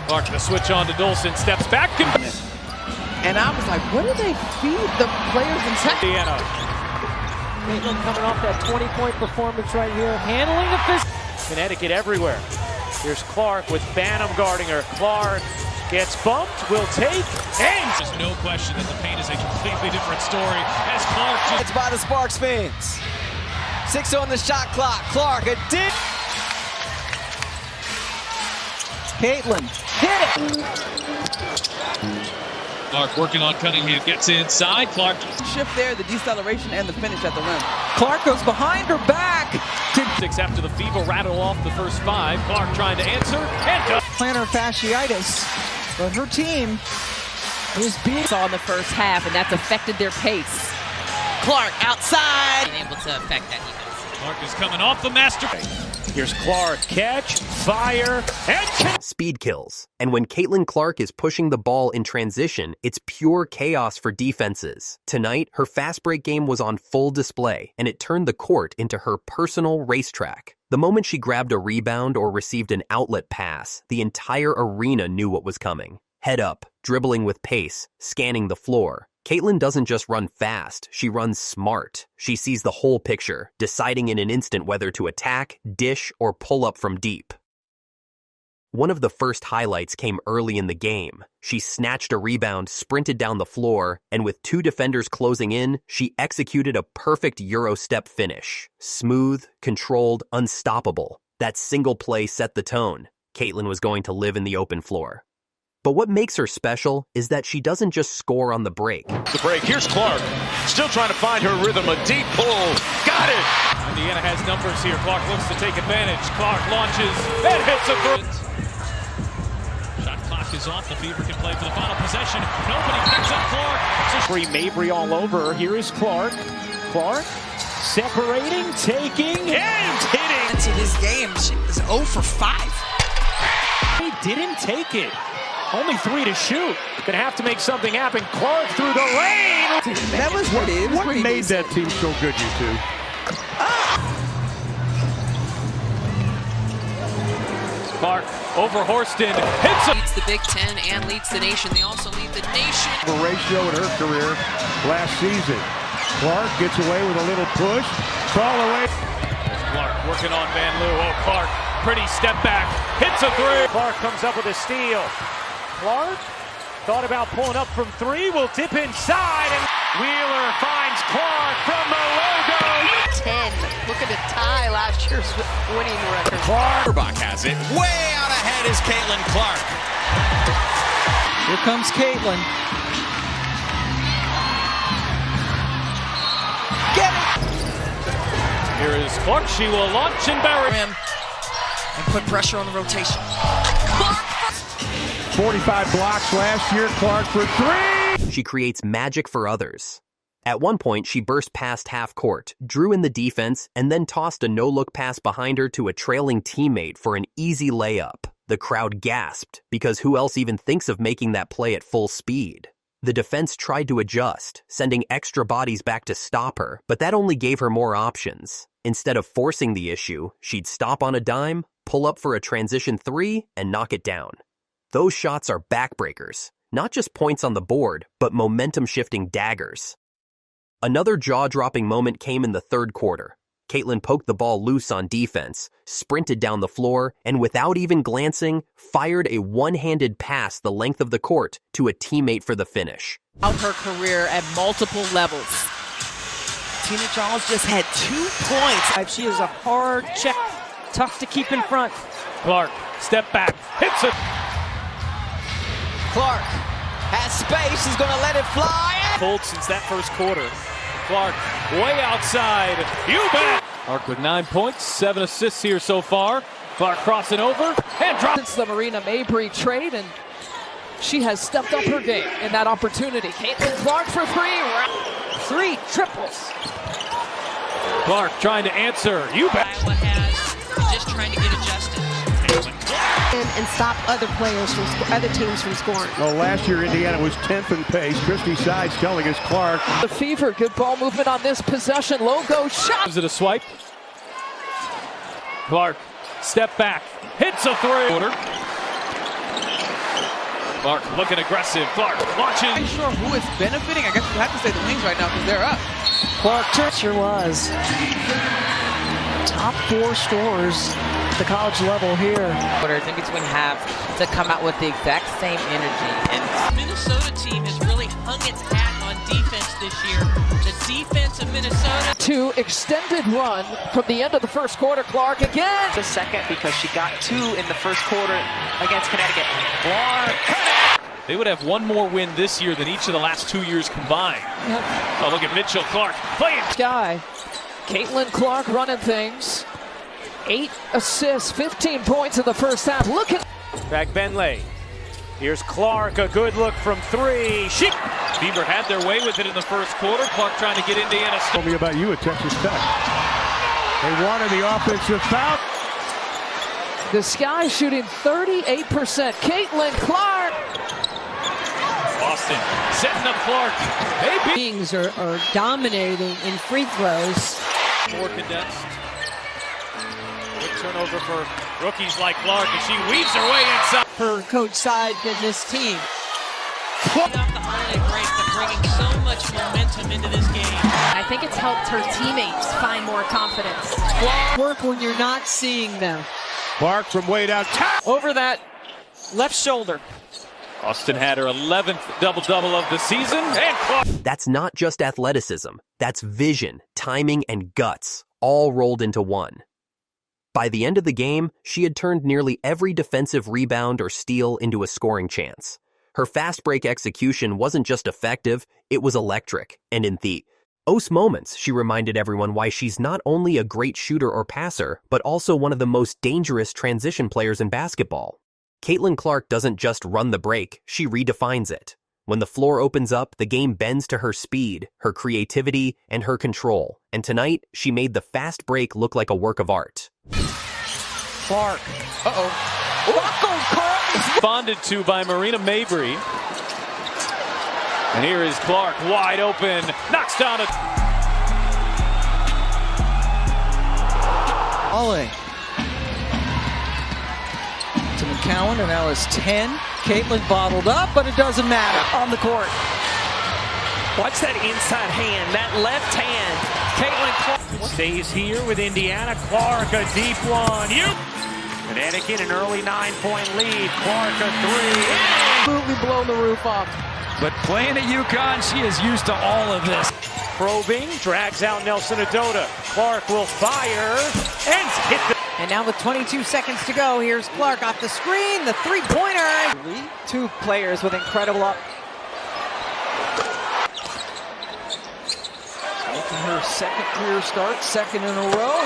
Clark to switch on to Dolson, steps back. And I was like, what do they feed the players in second? Indiana. Caitlin coming off that 20-point performance right here, handling the fist. Connecticut everywhere. Here's Clark with Banham guarding her. Clark gets bumped, will take, and there's no question that the paint is a completely different story as Clark just... It's by the Sparks fans. 6 on the shot clock. Clark, a dig. Caitlin, hit it! Clark working on Cunningham, gets inside. Clark. Shift there, the deceleration and the finish at the rim. Clark goes behind her back. 6 after the Fever rattle off the first 5. Clark trying to answer, and does. Plantar fasciitis, but her team is being... Saw in the first half, and that's affected their pace. Clark outside. Being able to affect that defense. Clark is coming off the master. Here's Clark, catch, fire, and... Speed kills. And when Caitlin Clark is pushing the ball in transition, it's pure chaos for defenses. Tonight, her fast break game was on full display, and it turned the court into her personal racetrack. The moment she grabbed a rebound or received an outlet pass, the entire arena knew what was coming. Head up, dribbling with pace, scanning the floor. Caitlin doesn't just run fast, she runs smart. She sees the whole picture, deciding in an instant whether to attack, dish, or pull up from deep. One of the first highlights came early in the game. She snatched a rebound, sprinted down the floor, and with 2 defenders closing in, she executed a perfect Euro step finish. Smooth, controlled, unstoppable. That single play set the tone. Caitlin was going to live in the open floor. But what makes her special is that she doesn't just score on the break. The break, here's Clark, still trying to find her rhythm, a deep pull, got it! Indiana has numbers here, Clark looks to take advantage, Clark launches, and hits a three. Shot clock is off, the Fever can play for the final possession, nobody picks up Clark. Free Mabry all over, here is Clark, Clark separating, taking, and hitting! Into this game, she was 0 for 5. He didn't take it. Only 3 to shoot. Gonna have to make something happen. Clark through the lane. That was what it was. What made that team so good, you two? Clark over Horston. Hits it. Leads the Big Ten and leads the nation. They also lead the nation. The ratio in her career last season. Clark gets away with a little push. Fall away. Clark working on Van Loo. Oh, Clark, pretty step back. Hits a 3. Clark comes up with a steal. Clark thought about pulling up from 3. Will dip inside. And Wheeler finds Clark from the logo. 10. Look at the tie last year's winning record. Clark. Bach has it. Way out ahead is Caitlin Clark. Here comes Caitlin. Get it! Here is Clark. She will launch and bury him. And put pressure on the rotation. Clark. 45 blocks last year, Clark for 3. She creates magic for others. At one point, she burst past half court, drew in the defense, and then tossed a no-look pass behind her to a trailing teammate for an easy layup. The crowd gasped, because who else even thinks of making that play at full speed? The defense tried to adjust, sending extra bodies back to stop her, but that only gave her more options. Instead of forcing the issue, she'd stop on a dime, pull up for a transition 3, and knock it down. Those shots are backbreakers, not just points on the board, but momentum-shifting daggers. Another jaw-dropping moment came in the third quarter. Caitlin poked the ball loose on defense, sprinted down the floor, and without even glancing, fired a one-handed pass the length of the court to a teammate for the finish. Out her career at multiple levels. Tina Charles just had 2 points. She is a hard check, tough to keep in front. Clark, step back, hits it. Clark has space. She's going to let it fly. Cold since that first quarter. Clark way outside. You bet. Clark with 9 points, 7 assists here so far. Clark crossing over and drops. It's the Marina Mabry trade, and she has stepped up her game in that opportunity. Caitlin Clark for 3 triples. Clark trying to answer. You bet. Iowa has just trying to get adjusted. And stop other players from other teams from scoring. Well, last year Indiana was 10th in pace. Christy Sides telling us Clark. The Fever, good ball movement on this possession. Logo shot. Is it a swipe? Clark, step back, hits a 3. Clark looking aggressive. Clark launches. I'm sure who is benefiting. I guess you have to say the Wings right now because they're up. Clark sure was. Top 4 scorers at the college level here. Quarters in between halves to come out with the exact same energy. And Minnesota team has really hung its hat on defense this year. The defense of Minnesota. 2 extended run from the end of the first quarter. Clark again. The second because she got 2 in the first quarter against Connecticut. Clark. They would have one more win this year than each of the last 2 years combined. Yep. Oh, look at Mitchell Clark playing. Guy. Caitlin Clark running things. 8 assists, 15 points in the first half. Look at Back Benley. Here's Clark, a good look from 3. Beaver had their way with it in the first quarter. Clark trying to get Indiana. Told me about you at Texas Tech. They wanted the offensive foul. the Sky shooting 38%. Caitlin Clark. Austin setting up Clark. Kings are dominating in free throws. More condensed. Good turnover for rookies like Clark, and she weaves her way inside. For Coach Side and this team. Off the holiday break, they're bringing so much momentum into this game. I think it's helped her teammates find more confidence. Work when you're not seeing them. Clark from way downtown. Over that left shoulder. Austin had her 11th double-double of the season, and Clark. That's not just athleticism. That's vision, timing, and guts, all rolled into one. By the end of the game, she had turned nearly every defensive rebound or steal into a scoring chance. Her fast break execution wasn't just effective, it was electric. And in the moments, she reminded everyone why she's not only a great shooter or passer, but also one of the most dangerous transition players in basketball. Caitlin Clark doesn't just run the break, she redefines it. When the floor opens up, the game bends to her speed, her creativity, and her control. And tonight, she made the fast break look like a work of art. Clark. Responded to by Marina Mabry. And here is Clark, wide open, knocks down a... Ollie. To McCowan, and now it's 10. Caitlin bottled up, but it doesn't matter. On the court. Watch that inside hand, that left hand. Caitlin Clark stays here with Indiana. Clark, a deep one. Connecticut, an early 9-point lead. Clark, a 3. Absolutely blown the roof off. But playing at UConn, she is used to all of this. Probing, drags out Nelson Adota. Clark will fire and hit the... And now with 22 seconds to go, here's Clark off the screen, the three-pointer. 2 players with incredible Making her second career start, second in a row.